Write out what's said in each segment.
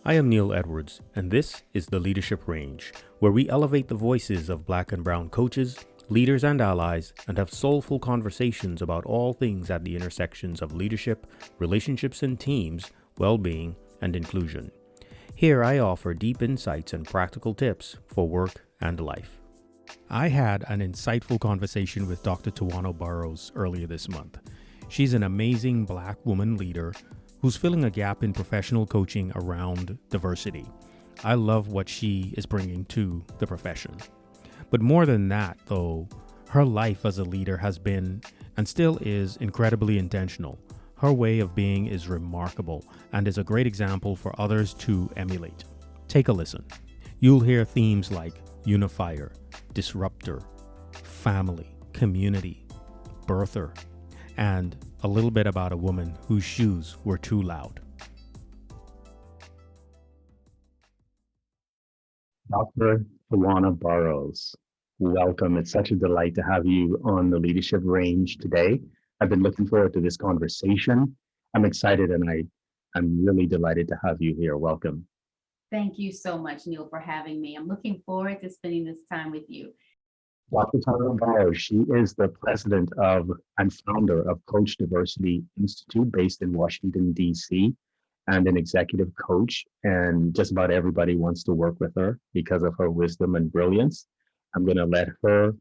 I am Neil Edwards, and this is the Leadership Range, where we elevate the voices of Black and Brown coaches, leaders, and allies, and have soulful conversations about all things at the intersections of leadership, relationships and teams, well being, and inclusion. Here I offer deep insights and practical tips for work and life. I had an insightful conversation with Dr. Towanna Burrous earlier this month. She's an amazing Black woman leader who's filling a gap in professional coaching around diversity. I love what she is bringing to the profession. But more than that, though, her life as a leader has been and still is incredibly intentional. Her way of being is remarkable and is a great example for others to emulate. Take a listen. You'll hear themes like unifier, disruptor, family, community, birther, and a little bit about a woman whose shoes were too loud. Dr. Towanna Burrous, welcome. It's such a delight to have you on the Leadership Range today. I've been looking forward to this conversation. I'm excited and I'm really delighted to have you here. Welcome. Thank you so much, Neil, for having me. I'm looking forward to spending this time with you. Dr. Towanna Burrous, she is the president of and founder of Coach Diversity Institute based in Washington, D.C., and an executive coach. And just about everybody wants to work with her because of her wisdom and brilliance. I'm going to let her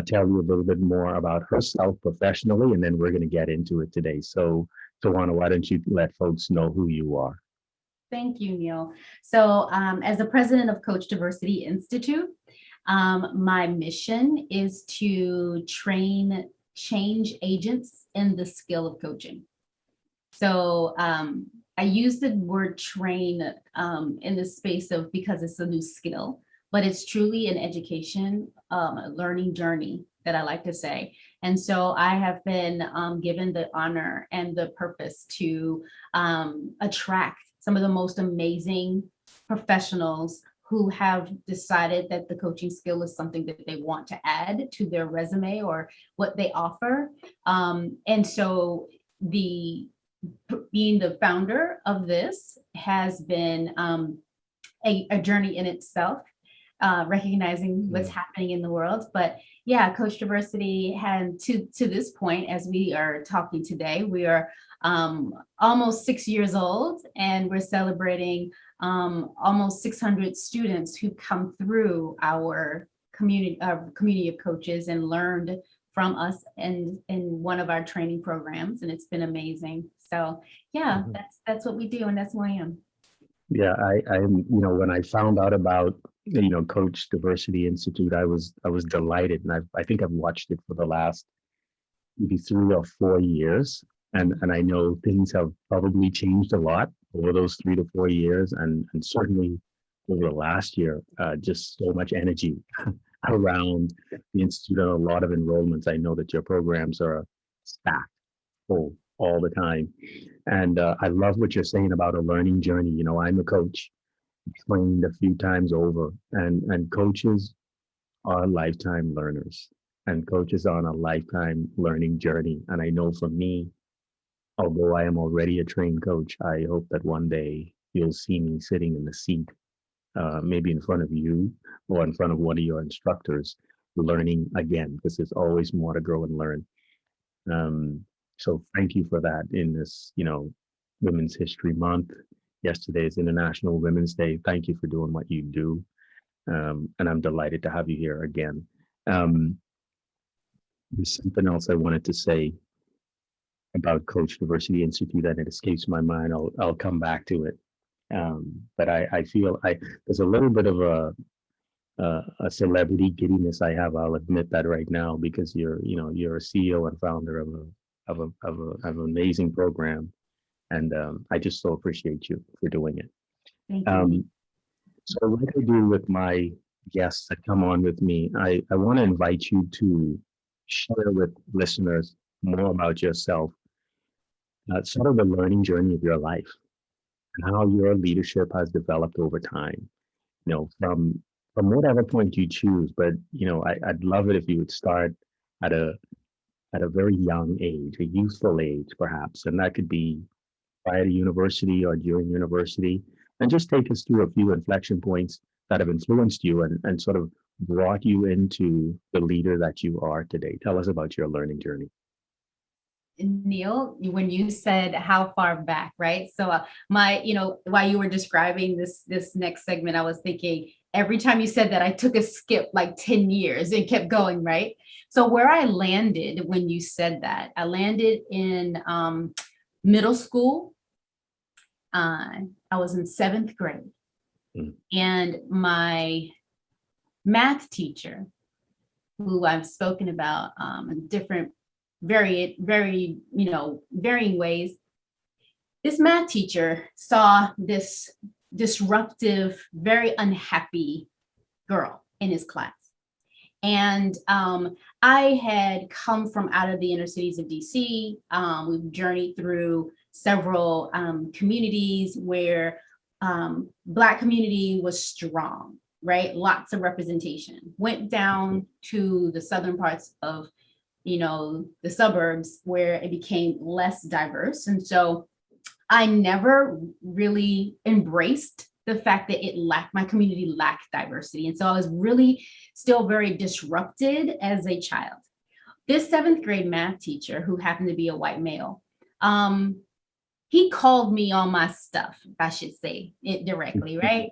tell you a little bit more about herself professionally, and then we're going to get into it today. So, Towanna, why don't you let folks know who you are? Thank you, Neil. So as the president of Coach Diversity Institute, my mission is to train change agents in the skill of coaching. So I use the word train in the space of because it's a new skill, but it's truly an education, a learning journey that I like to say. And so I have been given the honor and the purpose to attract some of the most amazing professionals who have decided that the coaching skill is something that they want to add to their resume or what they offer. And so being the founder of this has been a journey in itself, recognizing what's happening in the world. But yeah, Coach Diversity had to this point, as we are talking today, we are almost 6 years old, and we're celebrating almost 600 students who come through our community of coaches and learned from us in one of our training programs, and it's been amazing. So yeah, that's what we do, and that's who I am. Yeah, I'm, when I found out about, Coach Diversity Institute, I was delighted. And I think I've watched it for the last maybe 3 or 4 years. And I know things have probably changed a lot over those 3 to 4 years. And certainly over the last year, just so much energy around the Institute and a lot of enrollments. I know that your programs are stacked full all the time. And I love what you're saying about a learning journey. I'm a coach, trained a few times over, and coaches are lifetime learners, and coaches are on a lifetime learning journey. And I know for me, although I am already a trained coach, I hope that one day you'll see me sitting in the seat, maybe in front of you or in front of one of your instructors, learning again, because there's always more to grow and learn. So thank you for that in this, Women's History Month. Yesterday is International Women's Day. Thank you for doing what you do. And I'm delighted to have you here again. There's something else I wanted to say about Coach Diversity Institute, and it escapes my mind. I'll come back to it. But I feel there's a little bit of a celebrity giddiness I have. I'll admit that right now, because you're a CEO and founder of an amazing program, and I just so appreciate you for doing it. Thank you. So what I do with my guests that come on with me, I want to invite you to share with listeners more about yourself, sort of the learning journey of your life and how your leadership has developed over time. From whatever point you choose, but I'd love it if you would start at a very young age, a youthful age, perhaps, and that could be prior to university or during university, And just take us through a few inflection points that have influenced you and sort of brought you into the leader that you are today. Tell us about your learning journey. Neil, when you said how far back, right? So my, while you were describing this next segment, I was thinking every time you said that, I took a skip like 10 years and kept going, right? So where I landed when you said that, I landed in middle school. I was in 7th grade, and my math teacher, who I've spoken about in different varying ways. This math teacher saw this disruptive, very unhappy girl in his class. And I had come from out of the inner cities of DC. We've journeyed through several communities where Black community was strong, right? Lots of representation. Went down to the southern parts of, the suburbs where it became less diverse. And so I never really embraced the fact that my community lacked diversity. And so I was really still very disrupted as a child. This 7th grade math teacher, who happened to be a white male, he called me on my stuff, if I should say it directly, right?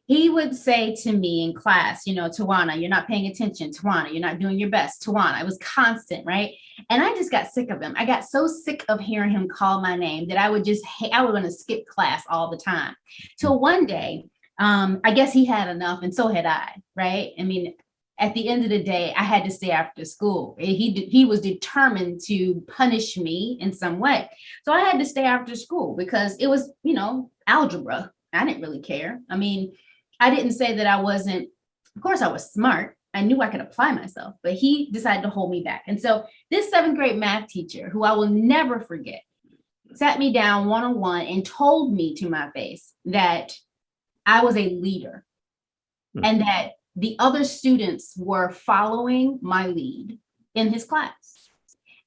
He would say to me in class, Towanna, you're not paying attention. Towanna, you're not doing your best. Towanna, it was constant, right? And I just got sick of him. I got so sick of hearing him call my name that I would want to skip class all the time. Till one day, I guess he had enough, and so had I, right? I mean, at the end of the day, I had to stay after school. He was determined to punish me in some way. So I had to stay after school because it was, algebra. I didn't really care. I mean, I didn't say that I wasn't, of course I was smart. I knew I could apply myself, but he decided to hold me back. And so this 7th grade math teacher, who I will never forget, sat me down one-on-one and told me to my face that I was a leader and that the other students were following my lead in his class.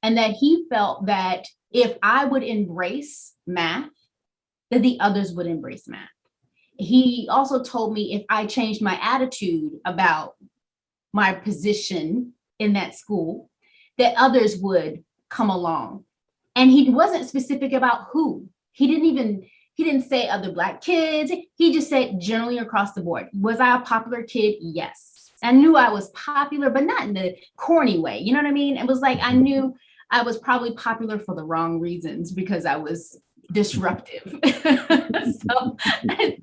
And that he felt that if I would embrace math, that the others would embrace math. He also told me if I changed my attitude about my position in that school, that others would come along. And he wasn't specific about who. He didn't say other Black kids. He just said generally across the board. Was I a popular kid? Yes. I knew I was popular, but not in the corny way. You know what I mean? It was like I knew I was probably popular for the wrong reasons because I was disruptive.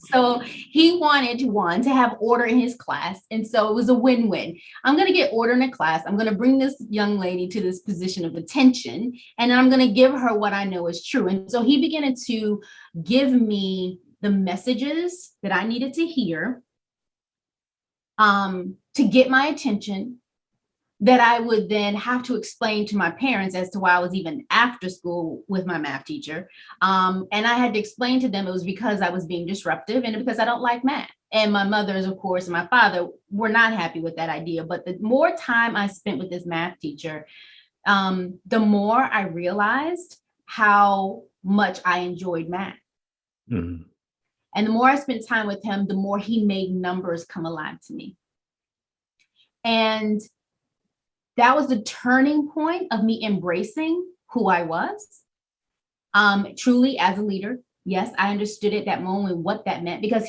so he wanted to have order in his class. And so it was a win-win. I'm going to get order in a class. I'm going to bring this young lady to this position of attention, and then I'm going to give her what I know is true. And so he began to give me the messages that I needed to hear to get my attention, that I would then have to explain to my parents as to why I was even after school with my math teacher. And I had to explain to them it was because I was being disruptive and because I don't like math. And my mothers, of course, and my father were not happy with that idea. But the more time I spent with this math teacher, the more I realized how much I enjoyed math. Mm-hmm. And the more I spent time with him, the more he made numbers come alive to me. And that was the turning point of me embracing who I was, truly as a leader. Yes, I understood at that moment what that meant, because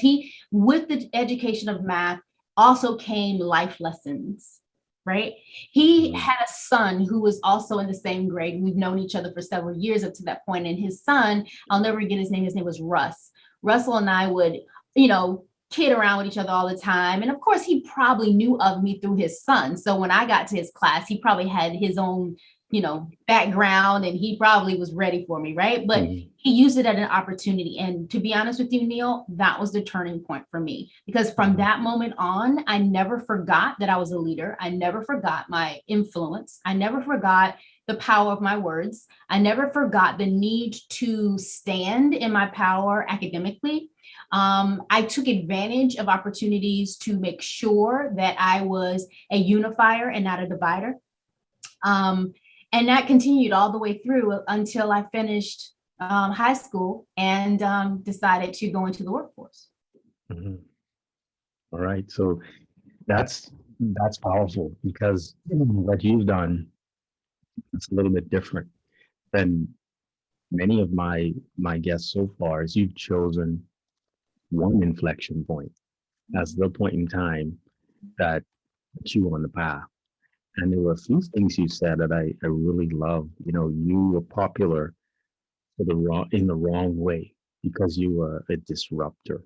with the education of math also came life lessons, right? He had a son who was also in the same grade. We've known each other for several years up to that point. And his son, I'll never forget his name. His name was Russ. Russell and I would, kid around with each other all the time. And of course, he probably knew of me through his son. So when I got to his class, he probably had his own, background, and he probably was ready for me, right? But he used it as an opportunity. And to be honest with you, Neil, that was the turning point for me, because from that moment on, I never forgot that I was a leader. I never forgot my influence. I never forgot the power of my words. I never forgot the need to stand in my power academically. I took advantage of opportunities to make sure that I was a unifier and not a divider. And that continued all the way through until I finished high school and decided to go into the workforce. Mhm. All right. So that's that's powerful because what you've done is a little bit different than many of my guests so far. Is you've chosen one inflection point as the point in time that put you on the path. And there were a few things you said that I really love. You know, you were popular for the wrong in the wrong way because you were a disruptor.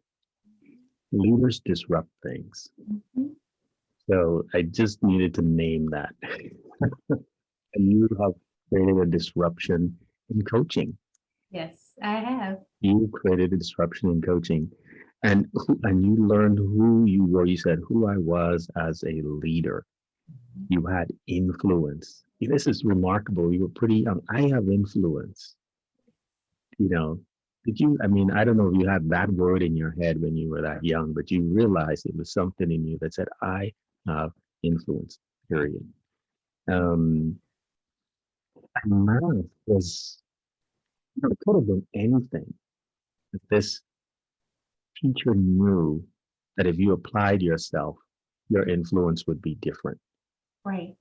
Leaders disrupt things. Mhm. So I just needed to name that. And you have created a disruption in coaching. Yes, I have. You created a disruption in coaching. And you learned who you were. You said who I was as a leader. You had influence. This is remarkable. You were pretty young. I have influence. You know, did you? I mean, I don't know if you had that word in your head when you were that young, but you realized it was something in you that said, I have influence, period. Um, and math was, it could have been anything. But this teacher knew that if you applied yourself, your influence would be different. Right.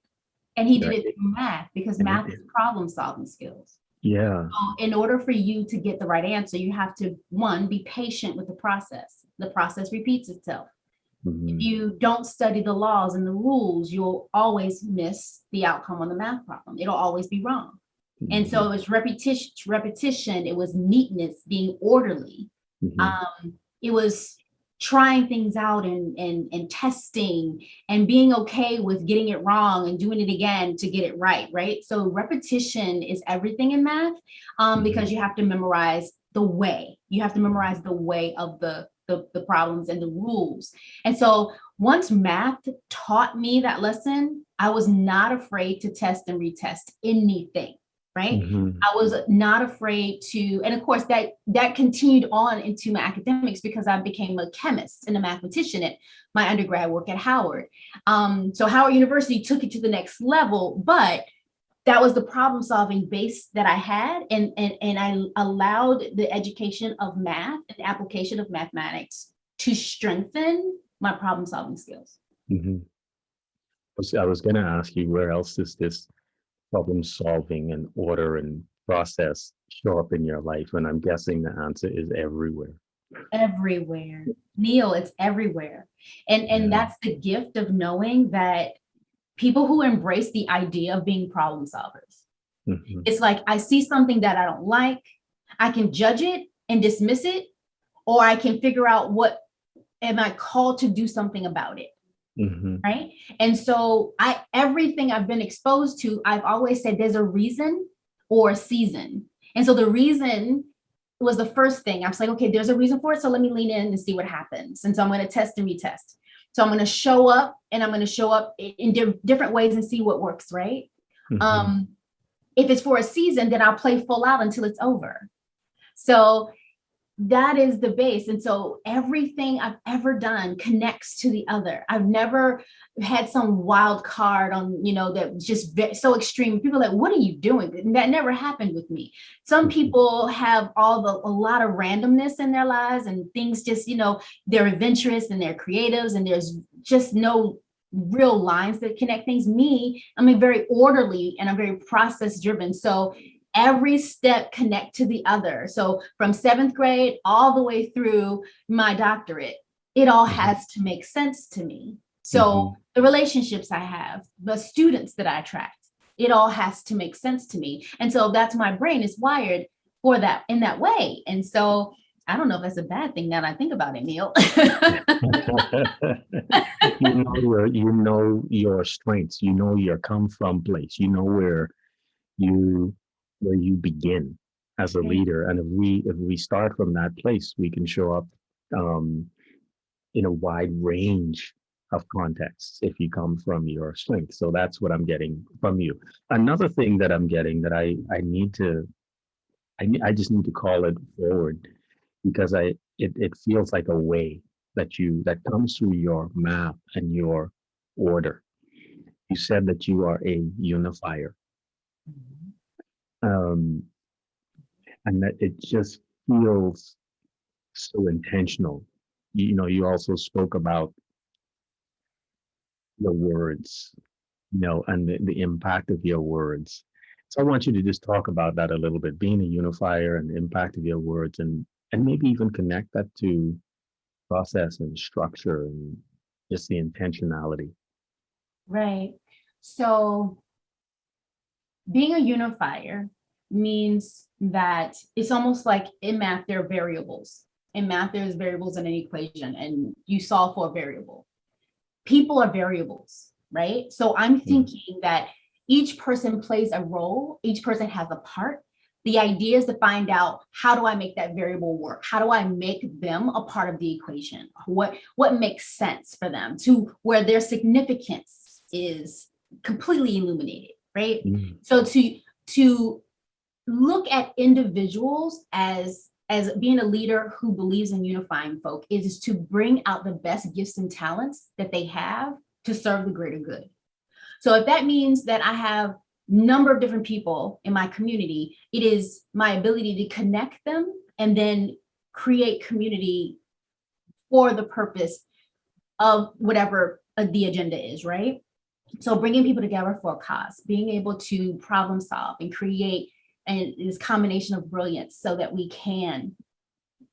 And he did Right? it through math because And math is problem solving skills. yeah. In order for you to get the right answer, you have to, one, be patient with the process. The process repeats itself. If Mhm, you don't study the laws and the rules, you'll always miss the outcome on the math problem. It'll always be wrong. And so mhm, it was repetition, it was neatness, being orderly. mhm, It was trying things out and testing and being okay with getting it wrong and doing it again to get it right, right? So repetition is everything in math, because mhm, you have to memorize the way. You have to memorize the way of the problems and the rules. And so once math taught me that lesson, I was not afraid to test and retest anything, right? mhm, I was not afraid to, and of course that continued on into my academics because I became a chemist and a mathematician at my undergrad work at Howard. So Howard University took it to the next level, but that was the problem solving base that I had, and I allowed the education of math and application of mathematics to strengthen my problem solving skills. mhm. I was going to ask you where else does this problem solving and order and process show up in your life? And I'm guessing the answer is everywhere. Everywhere. Neil, it's everywhere. And Yeah. that's the gift of knowing that people who embrace the idea of being problem solvers. Mhm, It's like I see something that I don't like, I can judge it and dismiss it, or I can figure out what am I called to do something about it. mhm, Right. And so everything I've been exposed to, I've always said there's a reason or a season. And so the reason was the first thing. I was like, okay, there's a reason for it. So let me lean in and see what happens. And so I'm going to test and retest. So I'm going to show up and I'm going to show up in different ways and see what works. Right. mhm, Um, if it's for a season, then I'll play full out until it's over. So that is the base. And so everything I've ever done connects to the other. I've never had some wild card on, that was just so extreme. People are like, what are you doing? And that never happened with me. Some mhm, people have a lot of randomness in their lives and things just, they're adventurous and they're creatives and there's just no real lines that connect things. Me, I'm a very orderly and I'm very process driven. So every step connect to the other. So from seventh grade all the way through my doctorate, it all mhm, has to make sense to me. So mhm, the relationships I have, the students that I attract, it all has to make sense to me. And so that's my brain is wired for that in that way. And so I don't know if that's a bad thing now that I think about it, Neil. you know your strengths. You know your come from place. You know you where you begin as a Right. leader. And if we start from that place, we can show up um, in a wide range of contexts if you come from your strength. So that's what I'm getting from you. Another thing that I'm getting that I need to I just need to call it forward because it feels like a way that comes through your map and your order. You said that you are a unifier. Um, and that it just feels so intentional. you also spoke about your words, and the impact of your words. So I want you to just talk about that a little bit, being a unifier and the impact of your words, and maybe even connect that to process and structure and just the intentionality. Right. So being a unifier means that it's almost like in math, there are variables. In math, there's variables in an equation, and you solve for a variable. People are variables, right? So I'm thinking that each person plays a role, each person has a part. The idea is to find out, how do I make that variable work? How do I make them a part of the equation? What makes sense for them to where their significance is completely illuminated, right? Mm. So to look at individuals as being a leader who believes in unifying folk is to bring out the best gifts and talents that they have to serve the greater good. So if that means that I have number of different people in my community, it is my ability to connect them and then create community for the purpose of whatever the agenda is, right? So bringing people together for a cause, being able to problem solve and create and this combination of brilliance so that we can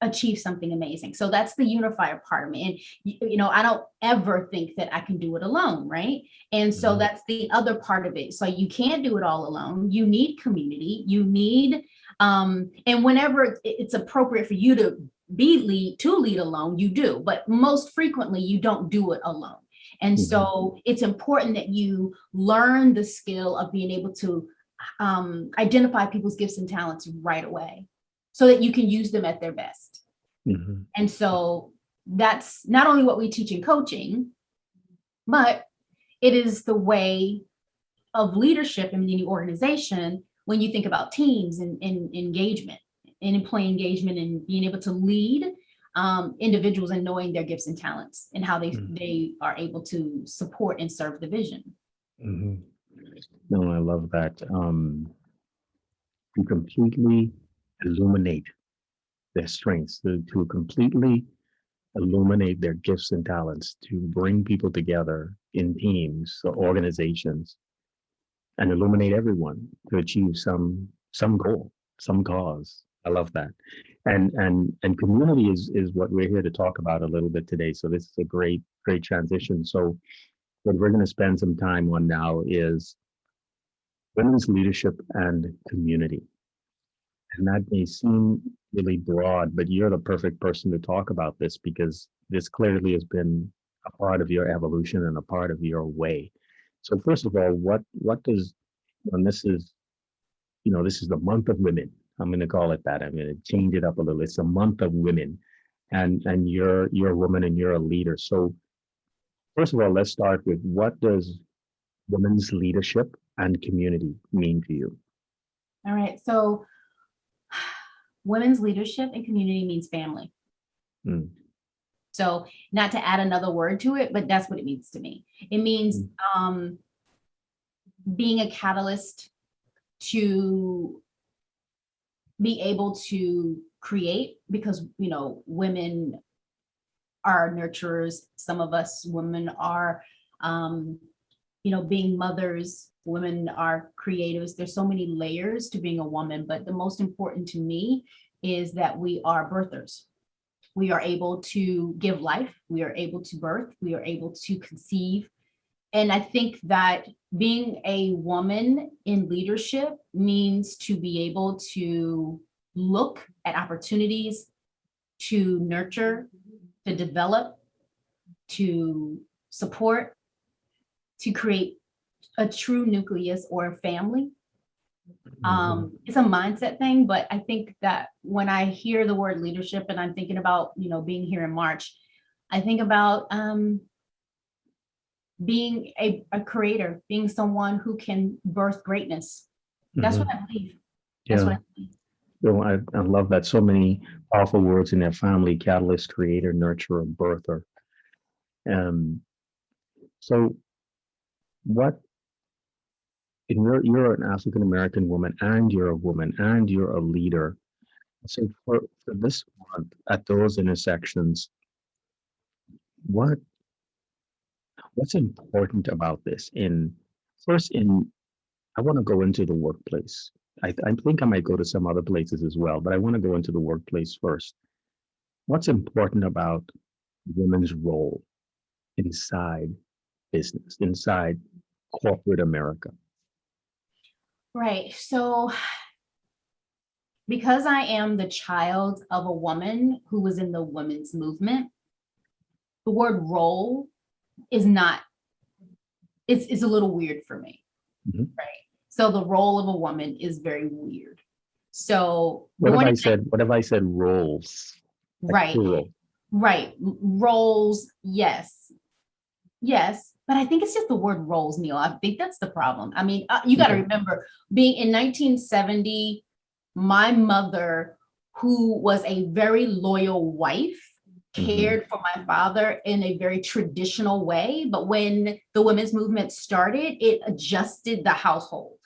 achieve something amazing. So that's the unifier part of me. And, I don't ever think that I can do it alone, right? And so that's the other part of it. So you can't do it all alone. You need community. You need, and whenever it's appropriate for you to lead alone, you do. But most frequently, you don't do it alone. And so it's important that you learn the skill of being able to identify people's gifts and talents right away so that you can use them at their best. Mm-hmm. And so that's not only what we teach in coaching, but it is the way of leadership in any organization when you think about teams and engagement and employee engagement and being able to lead individuals and knowing their gifts and talents and how they are able to support and serve the vision. Mm-hmm. No, I love that. To completely illuminate their strengths, to completely illuminate their gifts and talents, to bring people together in teams or organizations and illuminate everyone to achieve some goal, some cause. I love that. And community is what we're here to talk about a little bit today. So this is a great transition. So what we're going to spend some time on now is women's leadership and community. And that may seem really broad, but you're the perfect person to talk about this because this clearly has been a part of your evolution and a part of your way. So first of all, what does, and this is, this is the month of women. I'm going to call it that. I'm going to change it up a little. It's a month of women, and you're a woman and you're a leader. So first of all, let's start with, what does women's leadership and community mean to you? All right. So women's leadership and community means family. Mm. So not to add another word to it, but that's what it means to me. It means being a catalyst to be able to create, because, women are nurturers. Some of us women are, being mothers, women are creatives. There's so many layers to being a woman, but the most important to me is that we are birthers. We are able to give life. We are able to birth. We are able to conceive. And I think that being a woman in leadership means to be able to look at opportunities, to nurture, to develop, to support, to create a true nucleus or a family. It's a mindset thing, but I think that when I hear the word leadership and I'm thinking about, being here in March, I think about being a creator, being someone who can birth greatness. That's what I believe. That's what I believe. So I love that. So many powerful words in there: family, catalyst, creator, nurturer, birther. So what, and you're an African American woman, and you're a woman, and you're a leader. So for this month, at those intersections, what what's important about this? First, in I want to go into the workplace. I think I might go to some other places as well, but I want to go into the workplace first. What's important about women's role inside business, inside corporate America? Right. So because I am the child of a woman who was in the women's movement, the word role is not, it's a little weird for me. Mhm. Right. So the role of a woman is very weird. So What if going I to said, what if I said roles? Like right, plural. right. Roles, yes. Yes, but I think it's just the word roles, Neil. I think that's the problem. I mean, you got to Okay. remember being in 1970, my mother, who was a very loyal wife, Mhm. cared for my father in a very traditional way. But when the women's movement started, it adjusted the household,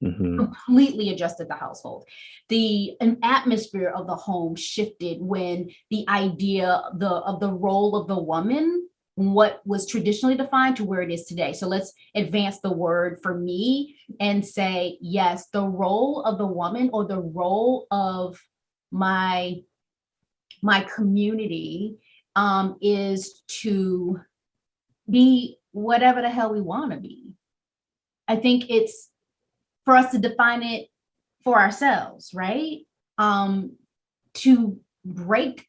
Mhm. completely adjusted the household. The an atmosphere of the home shifted when the idea of the role of the woman, what was traditionally defined, to where it is today. So let's advance the word for me and say, yes, the role of the woman, or the role of my my community, is to be whatever the hell we want to be. I think it's for us to define it for ourselves, right? Um, to break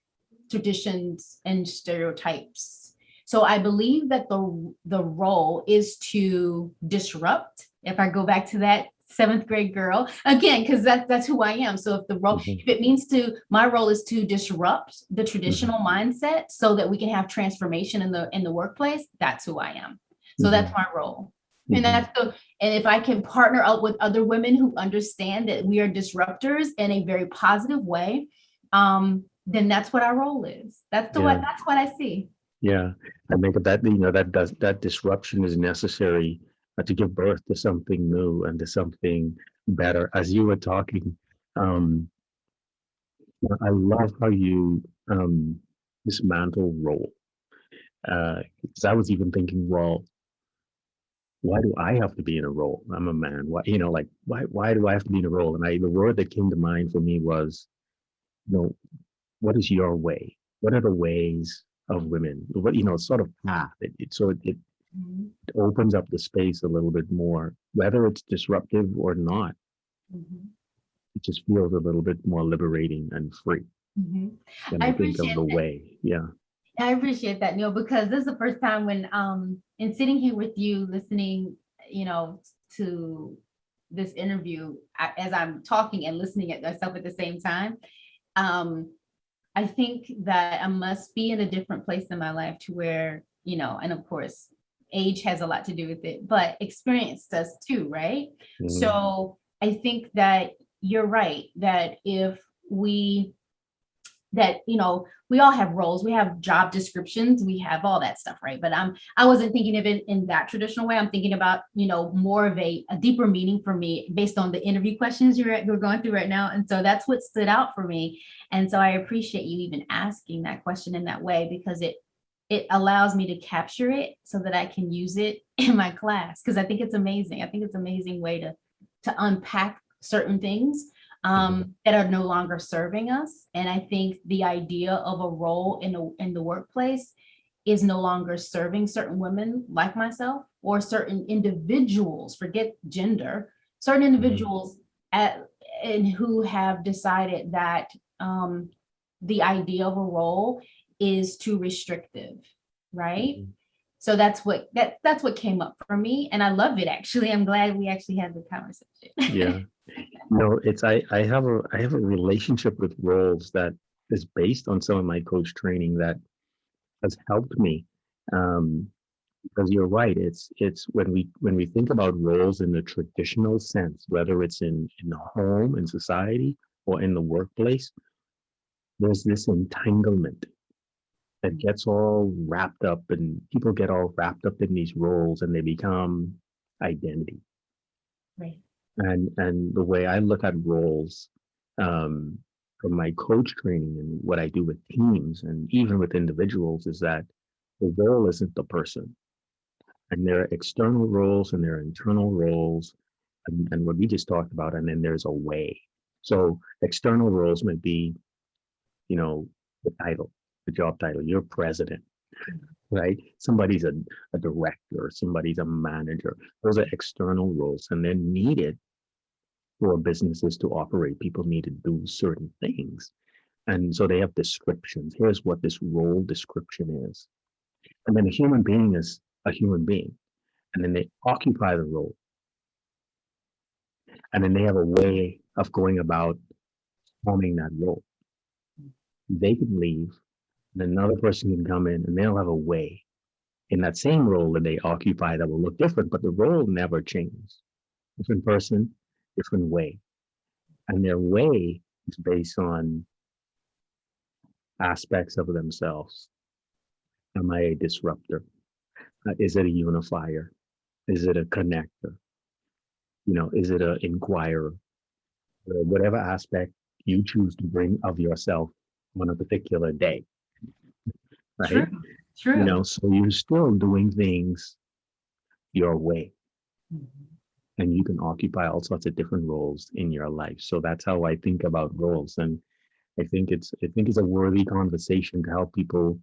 traditions and stereotypes. So I believe that the role is to disrupt. If I go back to that seventh grade girl again, because that's who I am. So if the role, Mhm. if it means to, my role is to disrupt the Mhm. traditional mindset so that we can have transformation in the workplace, that's who I am. So that's Mhm. my role. And Mhm. that's the, and if I can partner up with other women who understand that we are disruptors in a very positive way, then that's what our role is. Yeah. That's what I see. Yeah. I think that, that disruption is necessary to give birth to something new and to something better. As you were talking, um, I love how you dismantle role. Because I was even thinking, well, why do I have to be in a role? I'm a man. Why, like why do I have to be in a role? And the word that came to mind for me was, you know, what is your way? What are the ways of women? What, sort of path. It Mhm, opens up the space a little bit more, whether it's disruptive or not. mhm, It just feels a little bit more liberating and free mhm. when I I think of appreciate the that. way. Yeah. I appreciate that, Neil, because this is the first time when in sitting here with you, listening, you know, to this interview, as I'm talking and listening at myself at the same time. Um, I think that I must be in a different place in my life to where, and of course, age has a lot to do with it, but experience does too, right? Mhm. So I think that you're right, that if we, that, we all have roles, we have job descriptions, we have all that stuff, right? But I wasn't thinking of it in that traditional way. I'm thinking about, more of a deeper meaning for me based on the interview questions you're going through right now. And so that's what stood out for me. And so I appreciate you even asking that question in that way, because it allows me to capture it so that I can use it in my class. Because I think it's amazing. I think it's an amazing way to unpack certain things Mhm. that are no longer serving us. And I think the idea of a role in the workplace is no longer serving certain women like myself, or certain individuals, forget gender, certain Mhm. individuals and who have decided that the idea of a role is too restrictive, right? Mhm. So that's what came up for me, and I love it. Actually, I'm glad we actually had the Yeah. conversation. No, it's I have a relationship with roles that is based on some of my coach training that has helped me. Um, because you're right, it's when we think about roles in the traditional sense, whether it's in the home, in society, or in the workplace, there's this entanglement that gets all wrapped up, and people get all wrapped up in these roles, and they become identity. Right. And the way I look at roles, um, from my coach training and what I do with teams and even with individuals is that The role isn't the person. And there are external roles and there are internal roles, and what we just talked about, and then there's a way. So external roles might be, you know, the title, the job title, you're president, right? Somebody's a director, somebody's a manager. Those are external roles, and they're needed for businesses to operate. People need to do certain things. And so they have descriptions. Here's what this role description is. And then a human being is a human being. And then they occupy the role. And then they have a way of going about forming that role. They can leave, and another person can come in, and they'll have a way in that same role that they occupy that will look different, but the role never changes. Different person, different way. And their way is based on aspects of themselves. Am I a disruptor? Is it a unifier? Is it a connector? Is it an inquirer? Whatever aspect you choose to bring of yourself on a particular day, right? True. So you're still doing things your way, and you can occupy all sorts of different roles in your life. So that's how I think about roles, and I think it's a worthy conversation to help people.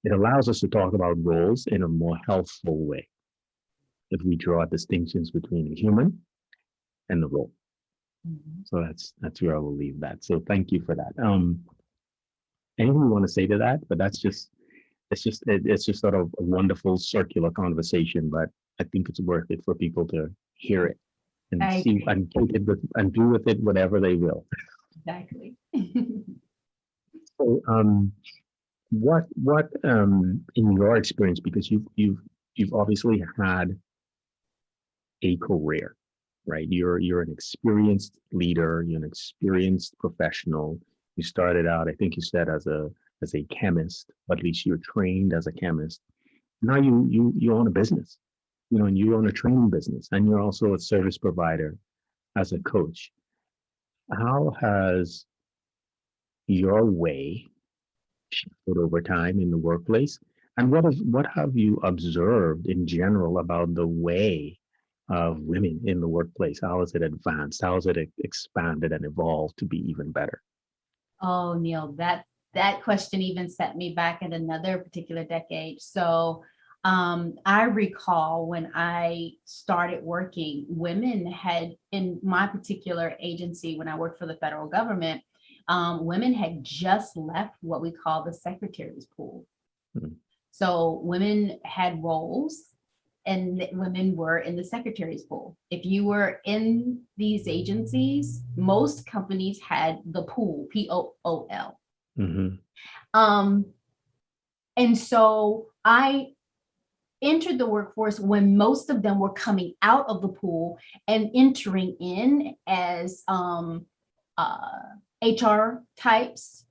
It allows us to talk about roles in a more healthful way if we draw distinctions between the human and the role. So that's where I will leave that. So thank you for that. Anything you want to say to that? But it's just sort of a wonderful circular conversation. But I think it's worth it for people to hear it and see and take it and do with it whatever they will. Exactly. So, what in your experience, because you've obviously had a career, right? You're an experienced leader, you're an experienced professional. You started out, I think you said, as a chemist, or at least you're trained as a chemist. Now you own a business, and you own a training business, and you're also a service provider as a coach. How has your way shifted over time in the workplace? And what have you observed in general about the way of women in the workplace? How has it advanced? How has it expanded and evolved to be even better? Oh, Neil, that question even set me back in another particular decade. So I recall when I started working, women had, in my particular agency, when I worked for the federal government, women had just left what we call the secretary's pool. So women had roles and women were in the secretary's pool. If you were in these agencies, most companies had the pool, P-O-O-L. And so I entered the workforce when most of them were coming out of the pool and entering in as HR types.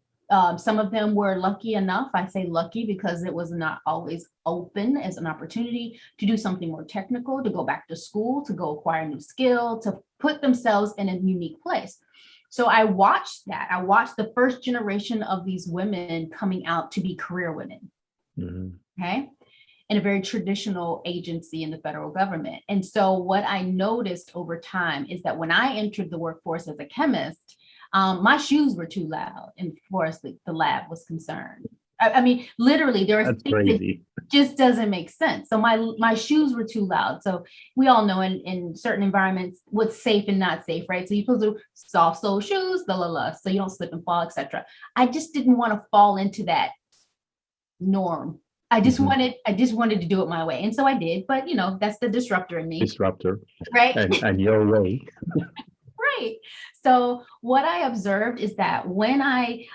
Some of them were lucky enough, I say lucky because it was not always open as an opportunity to do something more technical, to go back to school, to go acquire a new skill, to put themselves in a unique place. So I watched that. I watched the first generation of these women coming out to be career women. Okay. In a very traditional agency in the federal government. And so what I noticed over time is that when I entered the workforce as a chemist, my shoes were too loud as far as the lab was concerned. I mean, literally, there are things crazy. That just doesn't make sense. So my shoes were too loud. So we all know in certain environments what's safe and not safe, right? So you're supposed to soft sole shoes, so you don't slip and fall, etc. I just didn't want to fall into that norm. I just wanted to do it my way. And so I did, but that's the disruptor in me. Right. And your way. Right. So what I observed is that when I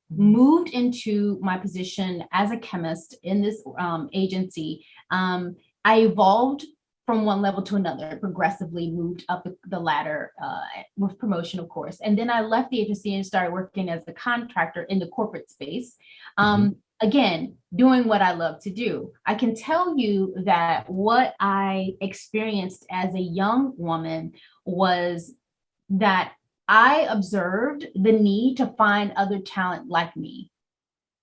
moved into my position as a chemist in this agency, I evolved from one level to another, progressively moved up the ladder with promotion, of course. And then I left the agency and started working as a contractor in the corporate space. Again, doing what I love to do. I can tell you that what I experienced as a young woman was that I observed the need to find other talent like me.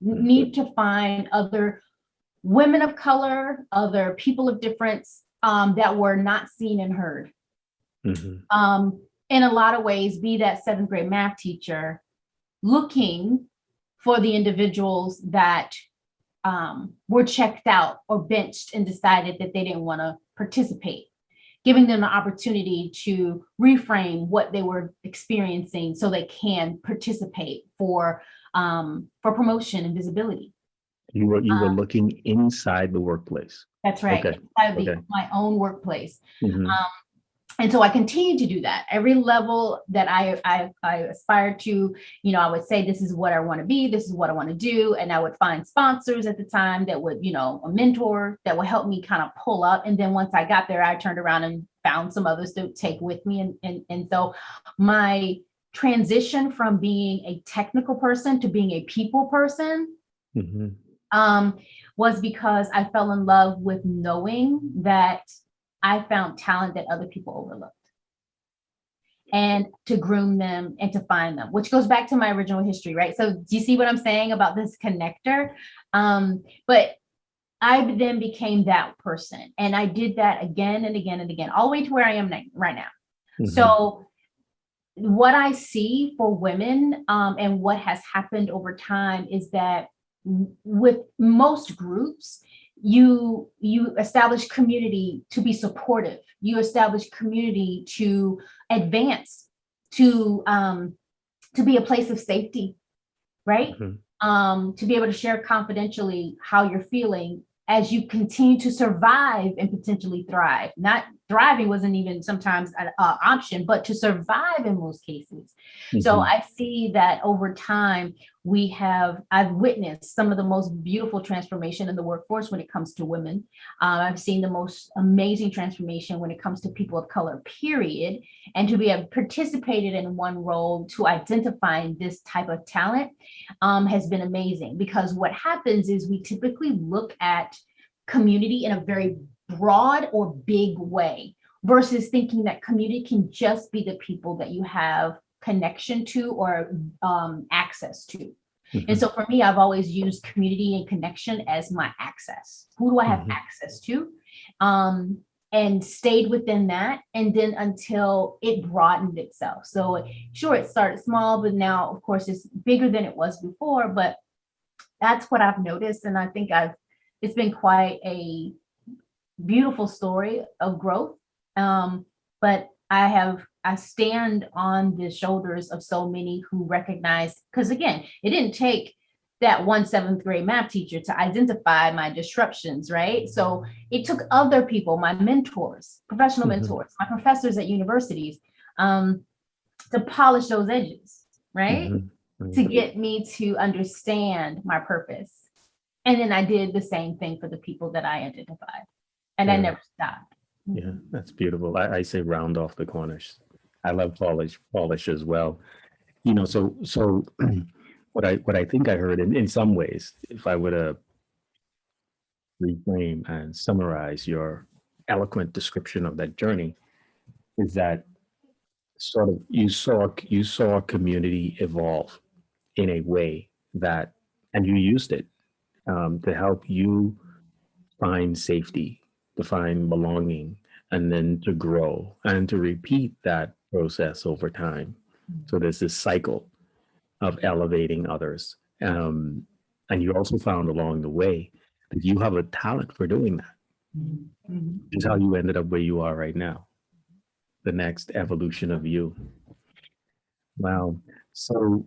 need to find other women of color, other people of difference that were not seen and heard. In a lot of ways, be that seventh grade math teacher looking for the individuals that were checked out or benched and decided that they didn't want to participate, giving them the opportunity to reframe what they were experiencing so they can participate for promotion and visibility. You were looking inside the workplace. That's right. Okay. Inside my own workplace. And so I continue to do that. Every level that I aspired to, I would say, this is what I want to be, this is what I want to do. And I would find sponsors at the time that would, a mentor that would help me kind of pull up. And then once I got there, I turned around and found some others to take with me. And so my transition from being a technical person to being a people person was because I fell in love with knowing that I found talent that other people overlooked, and to groom them and to find them, which goes back to my original history, right? So do you see what I'm saying about this connector? But I then became that person, and I did that again and again and again, all the way to where I am right now. So what I see for women and what has happened over time is that with most groups, you establish community to be supportive. You establish community to advance, to be a place of safety, right? To be able to share confidentially how you're feeling as you continue to survive and potentially thrive. Not thriving wasn't even sometimes an option, but to survive in most cases. So I see that over time, I've witnessed some of the most beautiful transformation in the workforce when it comes to women. I've seen the most amazing transformation when it comes to people of color, period. And to have participated in one role to identifying this type of talent has been amazing, because what happens is we typically look at community in a very broad or big way versus thinking that community can just be the people that you have connection to or access to. And so for me, I've always used community and connection as my access. Who do I have access to? And stayed within that, and then until it broadened itself. So sure, it started small, but now, of course, it's bigger than it was before. But that's what I've noticed, and I think it's been quite a beautiful story of growth. But I stand on the shoulders of so many who recognize, because again, it didn't take that one seventh grade math teacher to identify my disruptions, right? So it took other people, my mentors, professional mentors, my professors at universities, to polish those edges, right? To get me to understand my purpose. And then I did the same thing for the people that I identified, and I never stopped. Yeah, that's beautiful. I say round off the corners. I love polish as well. So what I think I heard in some ways, if I were to reframe and summarize your eloquent description of that journey, is that sort of you saw a community evolve in a way that, and you used it to help you find safety, to find belonging, and then to grow and to repeat that process over time. So there's this cycle of elevating others. And you also found along the way that you have a talent for doing that. Is how you ended up where you are right now, the next evolution of you. Wow. So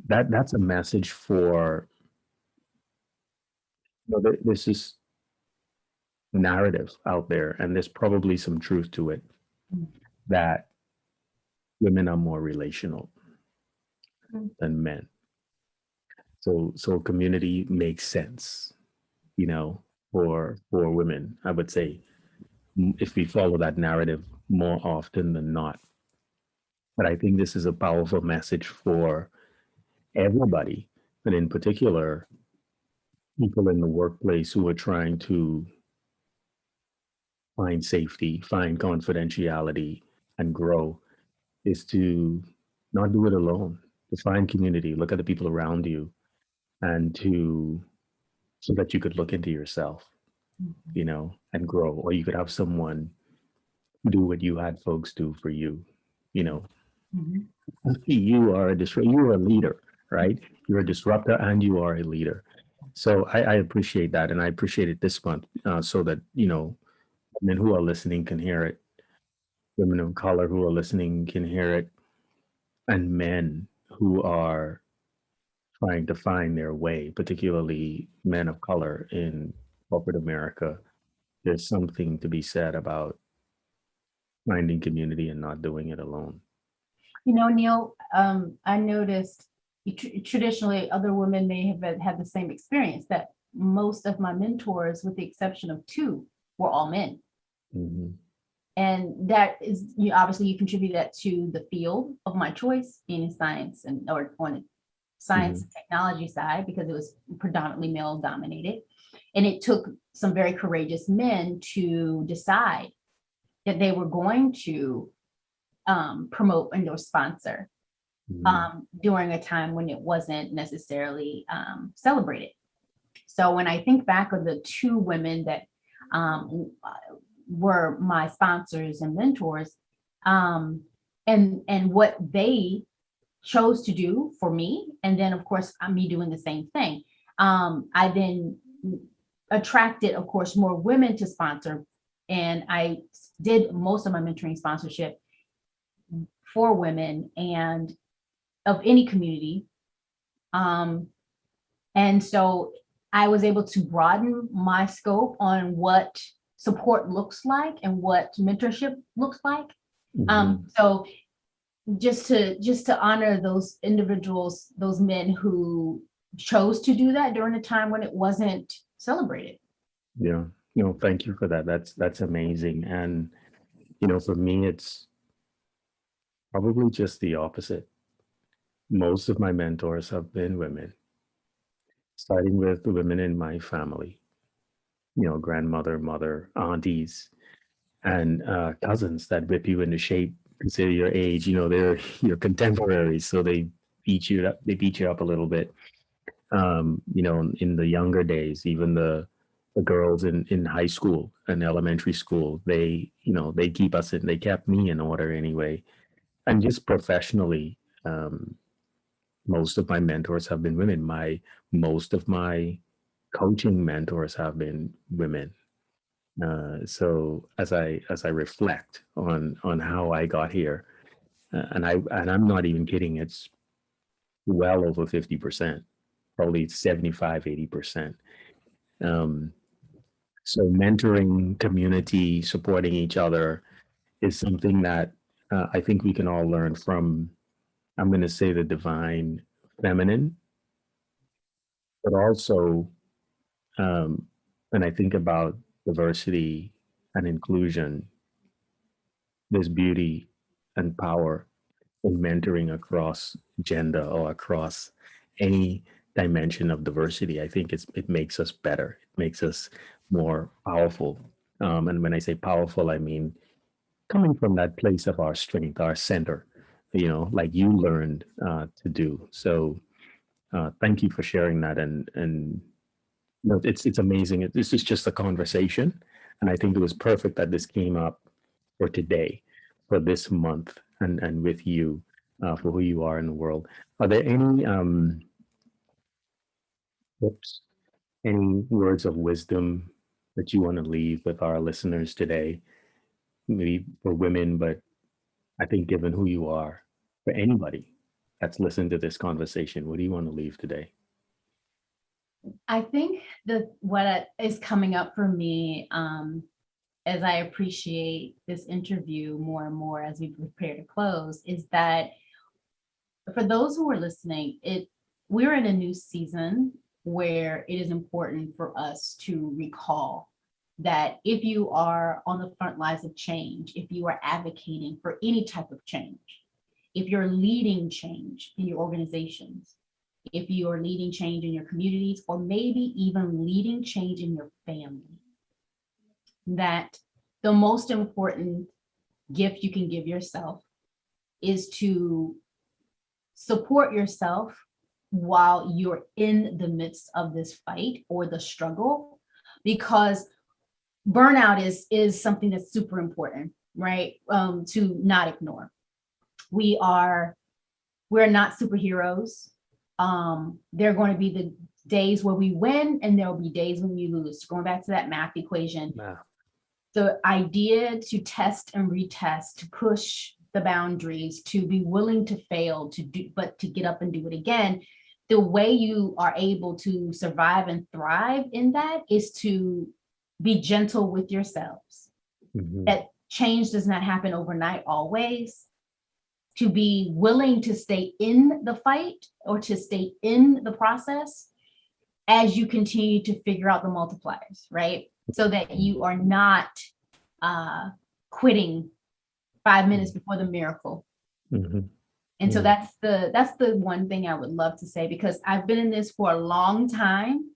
that's a message for, this is narrative out there, and there's probably some truth to it, that women are more relational than men. So community makes sense, for women. I would say, if we follow that narrative more often than not. But I think this is a powerful message for everybody, and in particular, people in the workplace who are trying to find safety, find confidentiality, and grow, is to not do it alone, to find community, look at the people around you, and so that you could look into yourself, and grow, or you could have someone do what you had folks do for you. You know, Mhm. you are you are a leader, right? You're a disruptor and you are a leader. So I appreciate that, and I appreciate it this month, so that men who are listening can hear it, women of color who are listening can hear it, and men who are trying to find their way, particularly men of color in corporate America. There's something to be said about finding community and not doing it alone. Neil, I noticed traditionally other women may have had the same experience, that most of my mentors, with the exception of two, were all men. Mhm. And that is, obviously you contribute that to the field of my choice, being in science or on the science and technology side, because it was predominantly male dominated. And it took some very courageous men to decide that they were going to promote and or sponsor during a time when it wasn't necessarily celebrated. So when I think back of the two women that were my sponsors and mentors, and what they chose to do for me, and then of course me doing the same thing, I then attracted, of course, more women to sponsor, and I did most of my mentoring sponsorship for women and of any community. And so I was able to broaden my scope on what support looks like and what mentorship looks like. So just to honor those individuals, those men who chose to do that during a time when it wasn't celebrated. Yeah. Thank you for that. That's amazing. And for me, it's probably just the opposite. Most of my mentors have been women, starting with the women in my family, grandmother, mother, aunties, and cousins that whip you into shape, consider your age. They're your contemporaries, so they beat you up. They beat you up a little bit. In the younger days, even the girls in high school and elementary school, they keep us in. They kept me in order anyway, and just professionally. Most of my mentors have been women. Most of my coaching mentors have been women. So as I reflect on how I got here, and I'm not even kidding, it's well over 50%, probably 75, 80%. Um, so mentoring, community, supporting each other is something that I think we can all learn from. I'm going to say the divine feminine, but also when I think about diversity and inclusion, there's beauty and power in mentoring across gender or across any dimension of diversity. I think it makes us better. It makes us more powerful. And when I say powerful, I mean coming from that place of our strength, our center, like you learned to do. So thank you for sharing that. And it's amazing. This is just a conversation, and I think it was perfect that this came up for today, for this month, and with you, for who you are in the world. Are there any tips, any words of wisdom that you want to leave with our listeners today? Maybe for women, but I think given who you are, for anybody that's listened to this conversation, what do you want to leave today? I think that what is coming up for me, as I appreciate this interview more and more as we prepare to close, is that for those who are listening, we're in a new season where it is important for us to recall that if you are on the front lines of change, if you are advocating for any type of change, if you're leading change in your organizations, if you are leading change in your communities, or maybe even leading change in your family, that the most important gift you can give yourself is to support yourself while you're in the midst of this fight or the struggle, because burnout is something that's super important, right? To not ignore. We're not superheroes. There are going to be the days where we win and there will be days when we lose. Going back to that math equation, the idea to test and retest, to push the boundaries, to be willing to fail, but to get up and do it again. The way you are able to survive and thrive in that is to be gentle with yourselves. That change does not happen overnight always. To be willing to stay in the fight or to stay in the process as you continue to figure out the multipliers, right? So that you are not quitting 5 minutes before the miracle. And so that's the one thing I would love to say, because I've been in this for a long time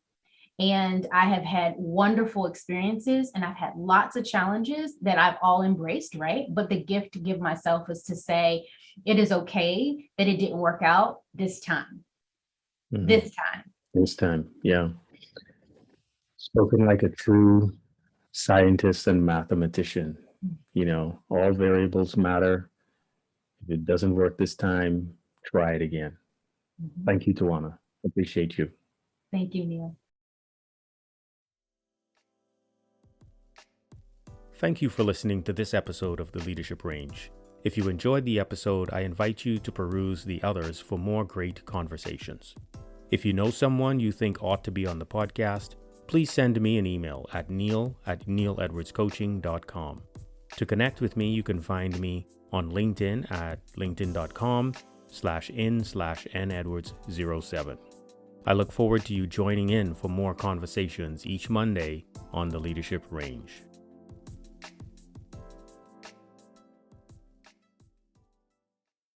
and I have had wonderful experiences and I've had lots of challenges that I've all embraced, right? But the gift to give myself is to say, it is okay that it didn't work out this time. This time. Yeah. Spoken like a true scientist and mathematician. All variables matter. If it doesn't work this time, try it again. Thank you, Towanna. Appreciate you. Thank you, Neil. Thank you for listening to this episode of The Leadership Range. If you enjoyed the episode, I invite you to peruse the others for more great conversations. If you know someone you think ought to be on the podcast, please send me an email at neil@neiledwardscoaching.com. To connect with me, you can find me on LinkedIn at linkedin.com/in/nedwards07. I look forward to you joining in for more conversations each Monday on The Leadership Range.